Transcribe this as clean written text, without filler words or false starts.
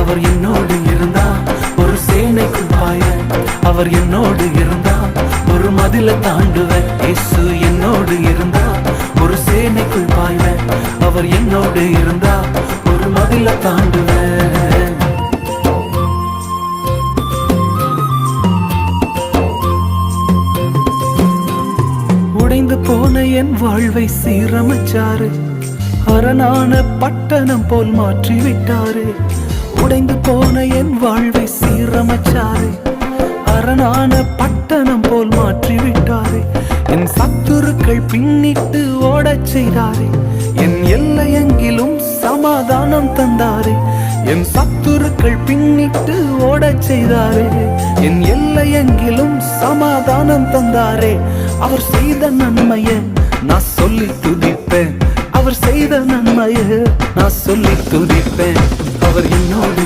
அவர் என்னோடு இருந்தா ஒரு சேனைக்குள் பாய, அவர் என்னோடு இருந்தா ஒரு மதில தாண்டுவேன். இயேசு என்னோடு இருந்தா ஒரு சேனைக்குள் பாய்வேன், அவர் என்னோடு இருந்தா ஒரு மதில தாண்டுவேன். உடைந்து போன என் வாழ்வை சீரமைச்சாரு, அரணான பட்டணம் போல் மாற்றி விட்டாரு. உடைந்து போன என் வாழ்வை சீரமைச்சாரு, அரணான பட்டணம் போல் மாற்றி விட்டாரு. என் சத்துருக்கள் பின்னிட்டு ஓடச் செய்தாரே, என் எல்லையெங்கிலும் சமாதானம் தந்தாரே. என் சத்துருக்கள் பின்னிட்டு ஓடச் செய்தாரே, என் எல்லையெங்கிலும் சமாதானம் தந்தாரே. அவர் செய்த நன்மைய நான் சொல்லி துதிப்பேன், அவர் செய்த நன்மைய நான் சொல்லி துதிப்பேன். அவர் என்னோடு